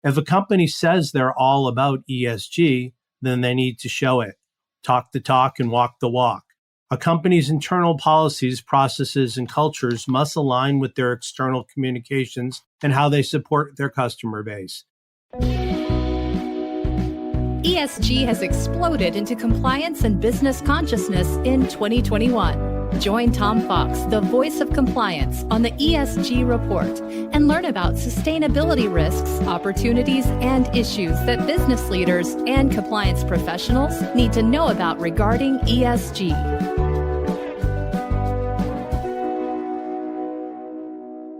If a company says they're all about ESG, then they need to show it. Talk the talk and walk the walk. A company's internal policies, processes, and cultures must align with their external communications and how they support their customer base. ESG has exploded into compliance and business consciousness in 2021. Join Tom Fox, the voice of compliance, on the ESG Report and learn about sustainability risks, opportunities, and issues that business leaders and compliance professionals need to know about regarding ESG.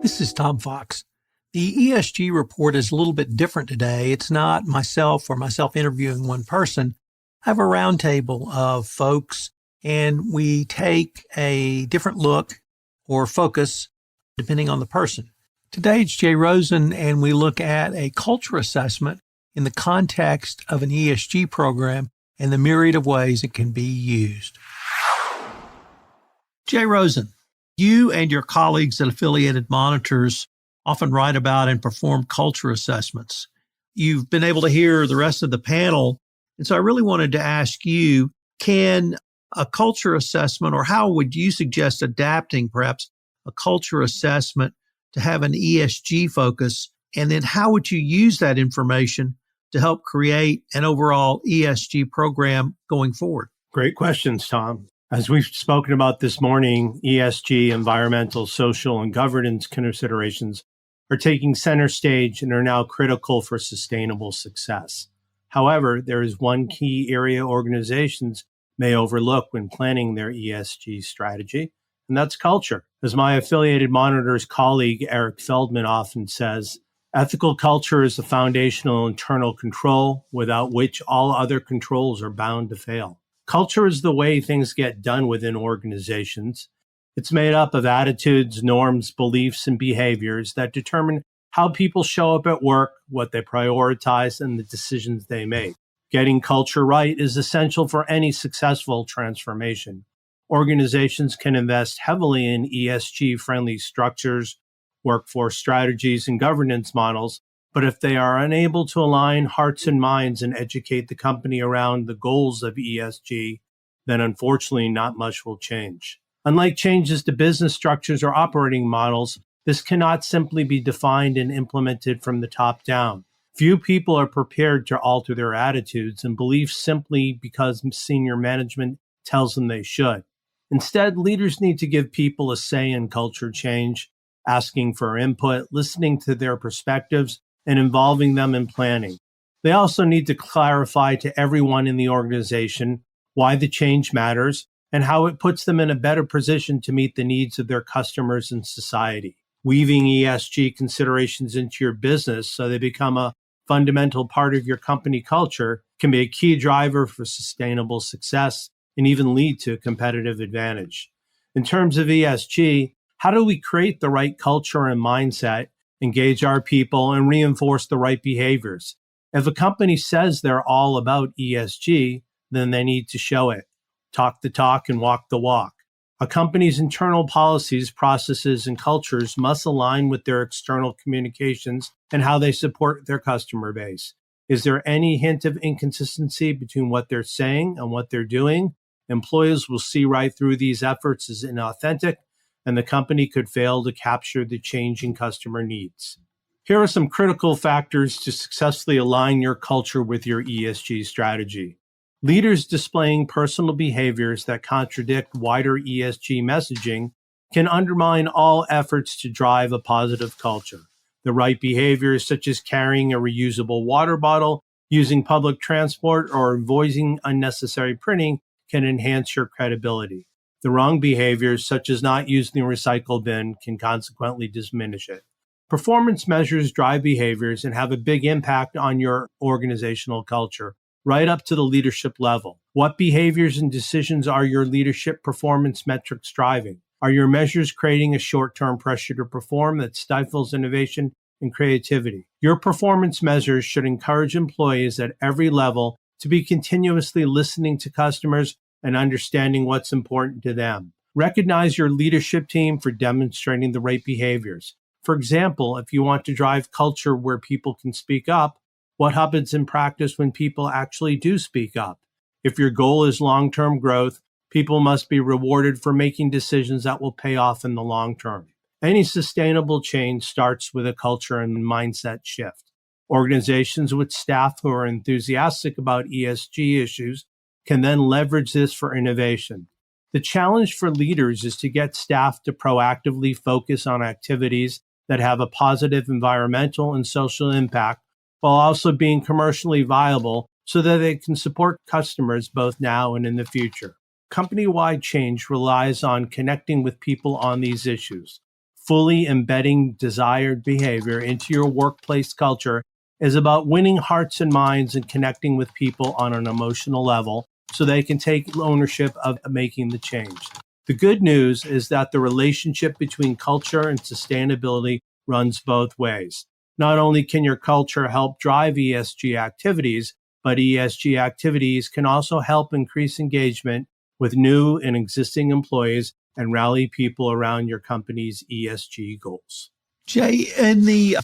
This is Tom Fox. The ESG Report is a little bit different today. It's not myself interviewing one person. I have a roundtable of folks, and we take a different look or focus depending on the person. Today it's Jay Rosen, and we look at a culture assessment in the context of an ESG program and the myriad of ways it can be used. Jay Rosen, you and your colleagues at Affiliated Monitors often write about and perform culture assessments. You've been able to hear the rest of the panel, and so I really wanted to ask you, can a culture assessment, or how would you suggest adapting perhaps a culture assessment to have an ESG focus? And then how would you use that information to help create an overall ESG program going forward? Great questions, Tom. As we've spoken about this morning, ESG, environmental, social, and governance considerations are taking center stage and are now critical for sustainable success. However, there is one key area organizations may overlook when planning their ESG strategy, and that's culture. As my Affiliated Monitors colleague, Eric Feldman, often says, ethical culture is the foundational internal control without which all other controls are bound to fail. Culture is the way things get done within organizations. It's made up of attitudes, norms, beliefs, and behaviors that determine how people show up at work, what they prioritize, and the decisions they make. Getting culture right is essential for any successful transformation. Organizations can invest heavily in ESG-friendly structures, workforce strategies, and governance models, but if they are unable to align hearts and minds and educate the company around the goals of ESG, then unfortunately not much will change. Unlike changes to business structures or operating models, this cannot simply be defined and implemented from the top down. Few people are prepared to alter their attitudes and beliefs simply because senior management tells them they should. Instead, leaders need to give people a say in culture change, asking for input, listening to their perspectives, and involving them in planning. They also need to clarify to everyone in the organization why the change matters and how it puts them in a better position to meet the needs of their customers and society. Weaving ESG considerations into your business so they become a fundamental part of your company culture can be a key driver for sustainable success and even lead to a competitive advantage. In terms of ESG, how do we create the right culture and mindset, engage our people, and reinforce the right behaviors? If a company says they're all about ESG, then they need to show it. Talk the talk and walk the walk. A company's internal policies, processes, and cultures must align with their external communications and how they support their customer base. Is there any hint of inconsistency between what they're saying and what they're doing? Employees will see right through these efforts as inauthentic, and the company could fail to capture the changing customer needs. Here are some critical factors to successfully align your culture with your ESG strategy. Leaders displaying personal behaviors that contradict wider ESG messaging can undermine all efforts to drive a positive culture. The right behaviors, such as carrying a reusable water bottle, using public transport, or avoiding unnecessary printing, can enhance your credibility. The wrong behaviors, such as not using the recycle bin, can consequently diminish it. Performance measures drive behaviors and have a big impact on your organizational culture, right up to the leadership level. What behaviors and decisions are your leadership performance metrics driving? Are your measures creating a short-term pressure to perform that stifles innovation and creativity? Your performance measures should encourage employees at every level to be continuously listening to customers and understanding what's important to them. Recognize your leadership team for demonstrating the right behaviors. For example, if you want to drive culture where people can speak up, what happens in practice when people actually do speak up? If your goal is long-term growth, people must be rewarded for making decisions that will pay off in the long term. Any sustainable change starts with a culture and mindset shift. Organizations with staff who are enthusiastic about ESG issues can then leverage this for innovation. The challenge for leaders is to get staff to proactively focus on activities that have a positive environmental and social impact while also being commercially viable so that they can support customers both now and in the future. Company-wide change relies on connecting with people on these issues. Fully embedding desired behavior into your workplace culture is about winning hearts and minds and connecting with people on an emotional level so they can take ownership of making the change. The good news is that the relationship between culture and sustainability runs both ways. Not only can your culture help drive ESG activities, but ESG activities can also help increase engagement with new and existing employees and rally people around your company's ESG goals. Jay, in the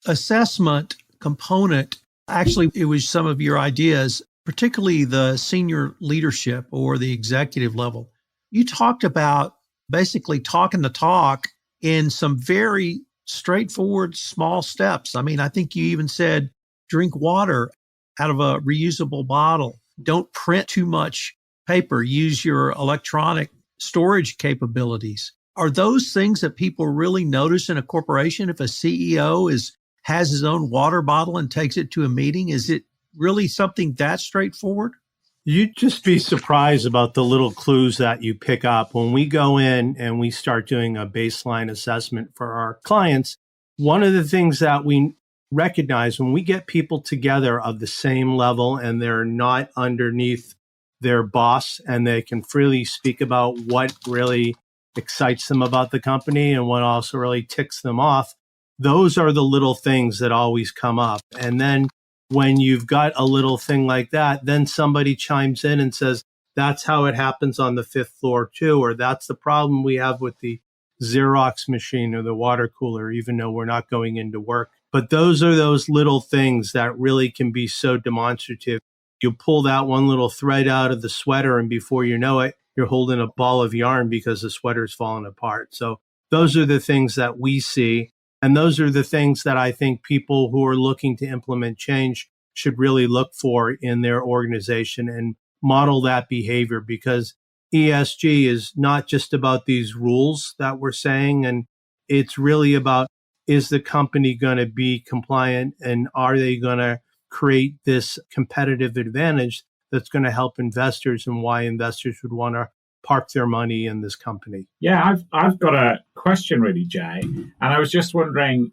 assessment component, actually, it was some of your ideas, particularly the senior leadership or the executive level. You talked about basically talking the talk in some very straightforward, small steps. I mean, I think you even said drink water out of a reusable bottle. Don't print too much paper. Use your electronic storage capabilities. Are those things that people really notice in a corporation? If a CEO has his own water bottle and takes it to a meeting, is it really something that straightforward? You'd just be surprised about the little clues that you pick up. When we go in and we start doing a baseline assessment for our clients, one of the things that we recognize when we get people together of the same level and they're not underneath their boss and they can freely speak about what really excites them about the company and what also really ticks them off, those are the little things that always come up. And then when you've got a little thing like that, then somebody chimes in and says, that's how it happens on the fifth floor too, or that's the problem we have with the Xerox machine or the water cooler, even though we're not going into work. But those are those little things that really can be so demonstrative. You pull that one little thread out of the sweater and before you know it, you're holding a ball of yarn because the sweater's falling apart. So those are the things that we see. And those are the things that I think people who are looking to implement change should really look for in their organization and model that behavior, because ESG is not just about these rules that we're saying. And it's really about, is the company going to be compliant and are they going to create this competitive advantage that's going to help investors and why investors would want to park their money in this company? Yeah, I've got a question really, Jay. And I was just wondering,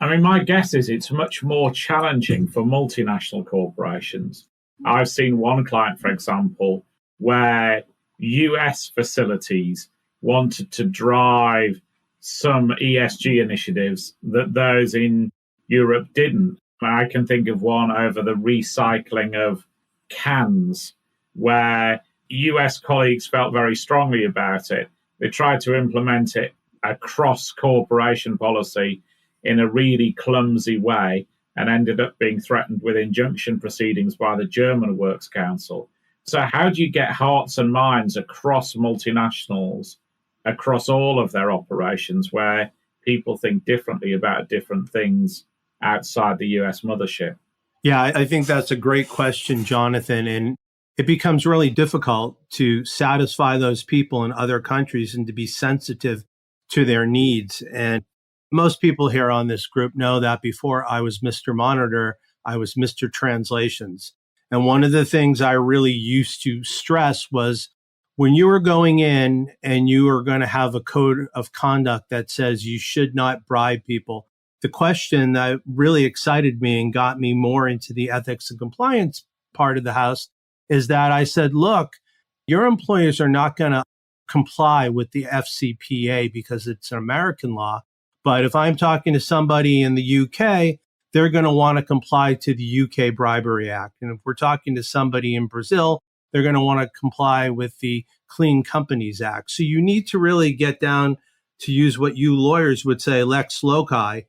I mean, my guess is it's much more challenging for multinational corporations. I've seen one client, for example, where US facilities wanted to drive some ESG initiatives that those in Europe didn't. I can think of one over the recycling of cans where US colleagues felt very strongly about it. They tried to implement it across corporation policy in a really clumsy way and ended up being threatened with injunction proceedings by the German Works Council. So how do you get hearts and minds across multinationals, across all of their operations, where people think differently about different things outside the US mothership? Yeah, I think that's a great question, Jonathan. And it becomes really difficult to satisfy those people in other countries and to be sensitive to their needs. And most people here on this group know that before I was Mr. Monitor, I was Mr. Translations. And one of the things I really used to stress was when you were going in and you were going to have a code of conduct that says you should not bribe people, the question that really excited me and got me more into the ethics and compliance part of the house is that I said, look, your employers are not going to comply with the FCPA because it's an American law. But if I'm talking to somebody in the UK, they're going to want to comply to the UK Bribery Act. And if we're talking to somebody in Brazil, they're going to want to comply with the Clean Companies Act. So you need to really get down to use what you lawyers would say, lex loci,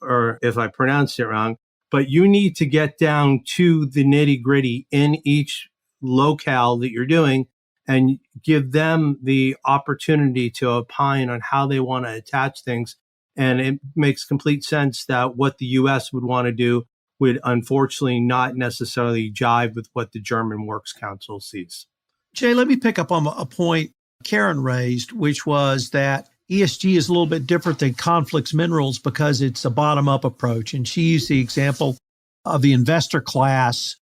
or if I pronounced it wrong, but you need to get down to the nitty gritty in each locale that you're doing and give them the opportunity to opine on how they want to attach things. And it makes complete sense that what the US would want to do would unfortunately not necessarily jive with what the German Works Council sees. Jay, let me pick up on a point Karen raised, which was that ESG is a little bit different than conflicts minerals because it's a bottom-up approach. And she used the example of the investor class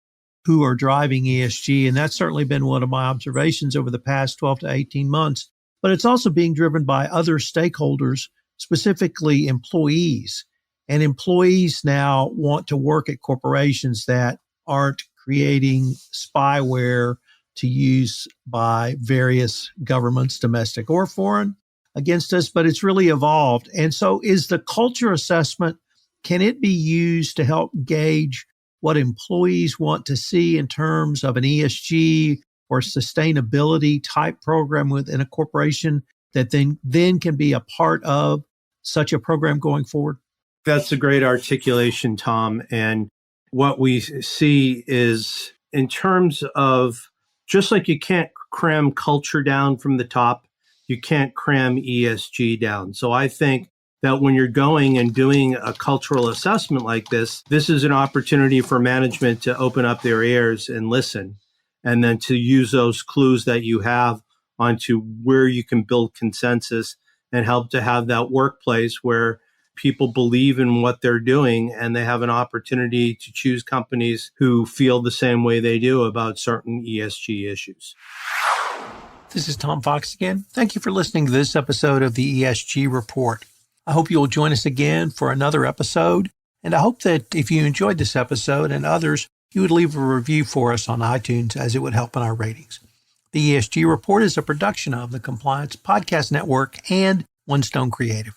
who are driving ESG. And that's certainly been one of my observations over the past 12 to 18 months. But it's also being driven by other stakeholders, specifically employees. And employees now want to work at corporations that aren't creating spyware to use by various governments, domestic or foreign, against us, but it's really evolved. And so is the culture assessment, can it be used to help gauge what employees want to see in terms of an ESG or sustainability type program within a corporation that then can be a part of such a program going forward? That's a great articulation, Tom. And what we see is in terms of just like you can't cram culture down from the top, you can't cram ESG down. So I think that when you're going and doing a cultural assessment like this is an opportunity for management to open up their ears and listen, and then to use those clues that you have onto where you can build consensus and help to have that workplace where people believe in what they're doing and they have an opportunity to choose companies who feel the same way they do about certain ESG issues. This is Tom Fox again. Thank you for listening to this episode of the ESG Report. I hope you'll join us again for another episode. And I hope that if you enjoyed this episode and others, you would leave a review for us on iTunes, as it would help in our ratings. The ESG Report is a production of the Compliance Podcast Network and One Stone Creative.